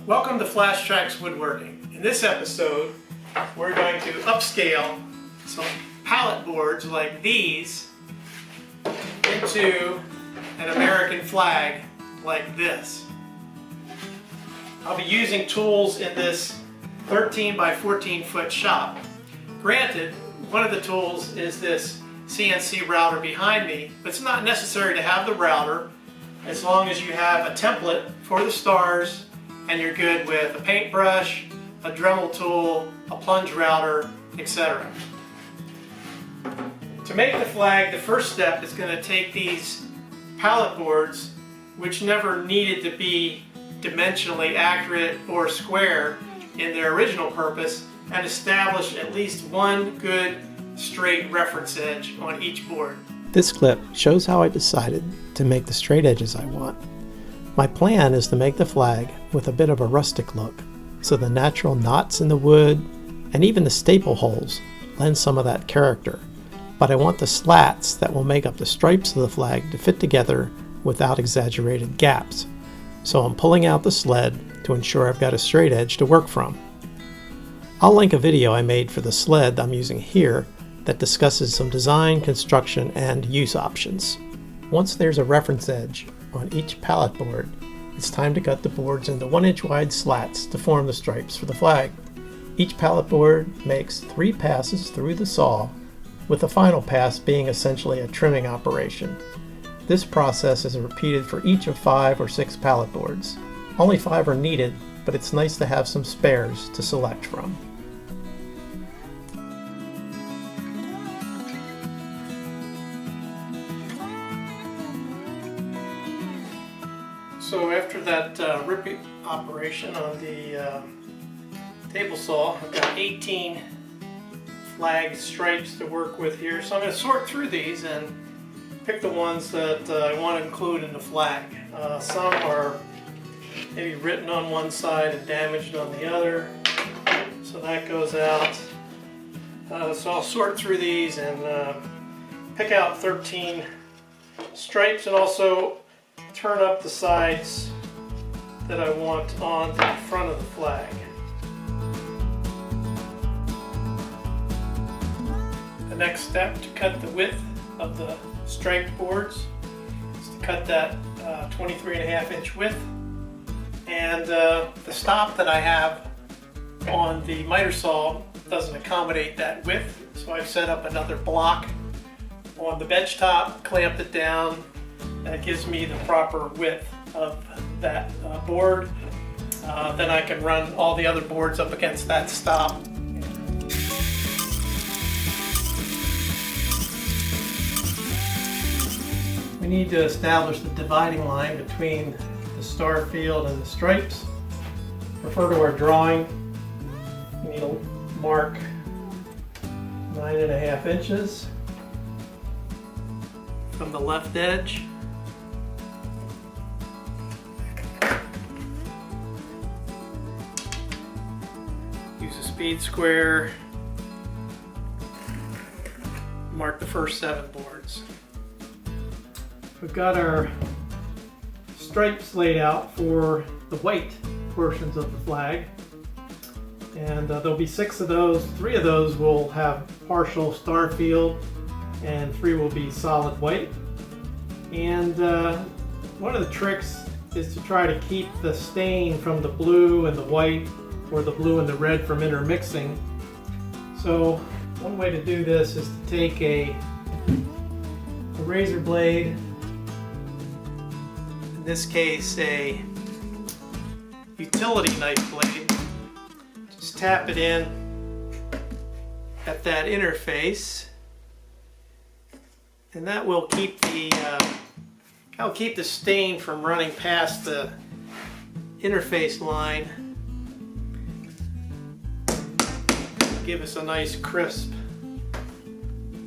Welcome to Flash Tracks Woodworking. In this episode, we're going to upscale some pallet boards like these into an American flag like this. I'll be using tools in this 13 by 14 foot shop. Granted, one of the tools is this CNC router behind me, but it's not necessary to have the router as long as you have a template for the stars and you're good with a paintbrush, a Dremel tool, a plunge router, etc. To make the flag, the first step is going to take these pallet boards, which never needed to be dimensionally accurate or square in their original purpose, and establish at least one good straight reference edge on each board. This clip shows how I decided to make the straight edges I want. My plan is to make the flag with a bit of a rustic look, so the natural knots in the wood and even the staple holes lend some of that character. But I want the slats that will make up the stripes of the flag to fit together without exaggerated gaps. So I'm pulling out the sled to ensure I've got a straight edge to work from. I'll link a video I made for the sled I'm using here that discusses some design, construction, and use options. Once there's a reference edge on each pallet board, it's time to cut the boards into 1-inch wide slats to form the stripes for the flag. Each pallet board makes 3 passes through the saw, with the final pass being essentially a trimming operation. This process is repeated for each of 5 or 6 pallet boards. Only 5 are needed, but it's nice to have some spares to select from. So after that ripping operation on the table saw, I've got 18 flag stripes to work with here. So I'm going to sort through these and pick the ones that I want to include in the flag. Some are maybe written on one side and damaged on the other, so that goes out. So I'll sort through these and pick out 13 stripes, and also turn up the sides that I want on the front of the flag. The next step to cut the width of the striped boards is to cut that 23.5-inch width, and the stop that I have on the miter saw doesn't accommodate that width, so I've set up another block on the bench top, clamped it down. That gives me the proper width of that board. Then I can run all the other boards up against that stop. We need to establish the dividing line between the star field and the stripes. Refer to our drawing. We need to mark 9.5 inches from the left edge. Use a speed square. Mark the first 7 boards. We've got our stripes laid out for the white portions of the flag, and there'll be 6 of those. 3 of those will have partial star field and 3 will be solid white. And one of the tricks is to try to keep the stain from the blue and the white, or the blue and the red, from intermixing. So one way to do this is to take a razor blade, in this case a utility knife blade, just tap it in at that interface, and that will keep the stain from running past the interface line. Give us a nice crisp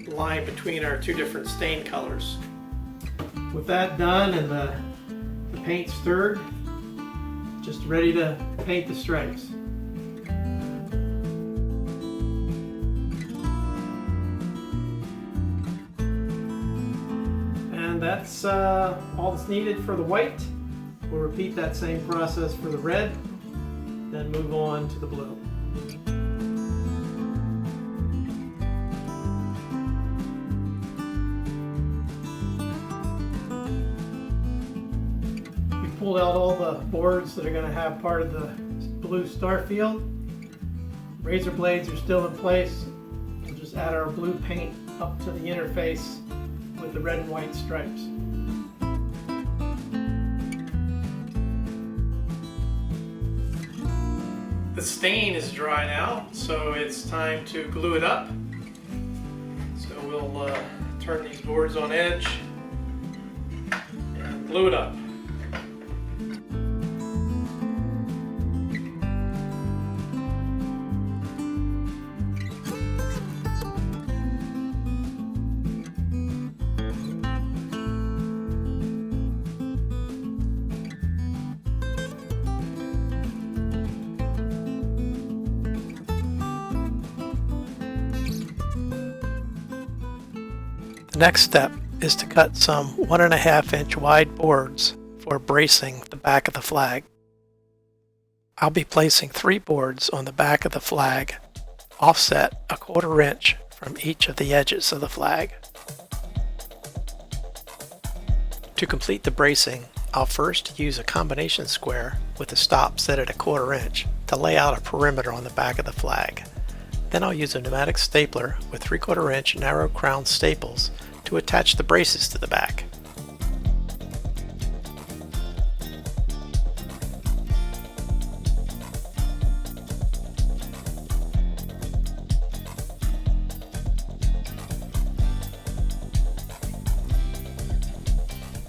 line between our 2 different stain colors. With that done and the paint stirred, just ready to paint the stripes. And that's all that's needed for the white. We'll repeat that same process for the red. then move on to the blue. We pulled out all the boards that are going to have part of the blue star field. Razor blades are still in place. We'll just add our blue paint up to the interface with the red and white stripes. The stain is dry now, so it's time to glue it up. So we'll turn these boards on edge and glue it up. The next step is to cut some 1.5 inch wide boards for bracing the back of the flag. I'll be placing 3 boards on the back of the flag, offset 1/4 inch from each of the edges of the flag. To complete the bracing, I'll first use a combination square with a stop set at 1/4 inch to lay out a perimeter on the back of the flag. Then I'll use a pneumatic stapler with 3/4 inch narrow crown staples to attach the braces to the back.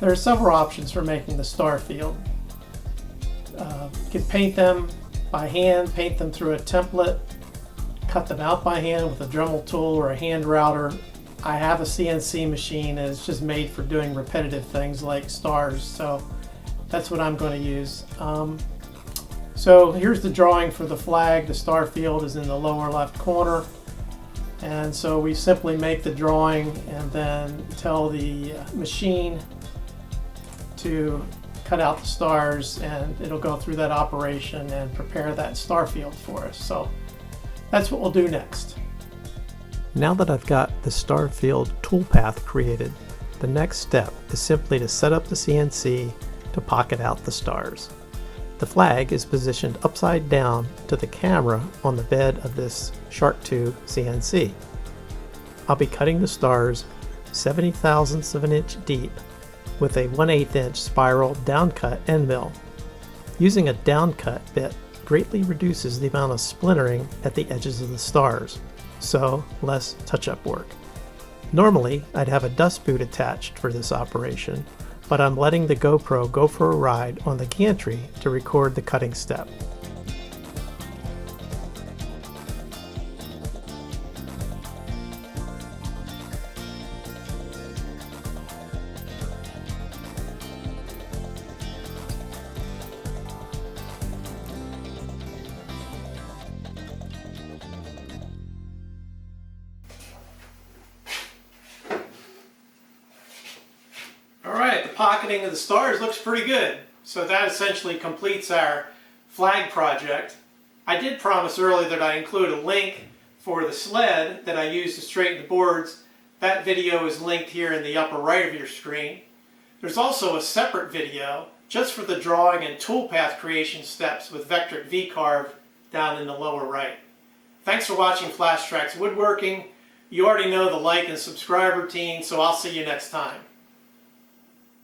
There are several options for making the star field. You can paint them by hand, paint them through a template, cut them out by hand with a Dremel tool or a hand router. I have a CNC machine and it's just made for doing repetitive things like stars, so that's what I'm going to use. So here's the drawing for the flag. The star field is in the lower left corner, and so we simply make the drawing and then tell the machine to cut out the stars, and it'll go through that operation and prepare that star field for us. So that's what we'll do next. Now that I've got the star field toolpath created, the next step is simply to set up the CNC to pocket out the stars. The flag is positioned upside down to the camera on the bed of this Shark 2 CNC. I'll be cutting the stars 70 thousandths of an inch deep with a 1/8 inch spiral downcut end mill. Using a downcut bit greatly reduces the amount of splintering at the edges of the stars, so less touch-up work. Normally, I'd have a dust boot attached for this operation, but I'm letting the GoPro go for a ride on the gantry to record the cutting step. Alright, the pocketing of the stars looks pretty good. So that essentially completes our flag project. I did promise earlier that I include a link for the sled that I used to straighten the boards. That video is linked here in the upper right of your screen. There's also a separate video just for the drawing and toolpath creation steps with Vectric V-Carve down in the lower right. Thanks for watching Flash Tracks Woodworking. You already know the like and subscribe routine, so I'll see you next time.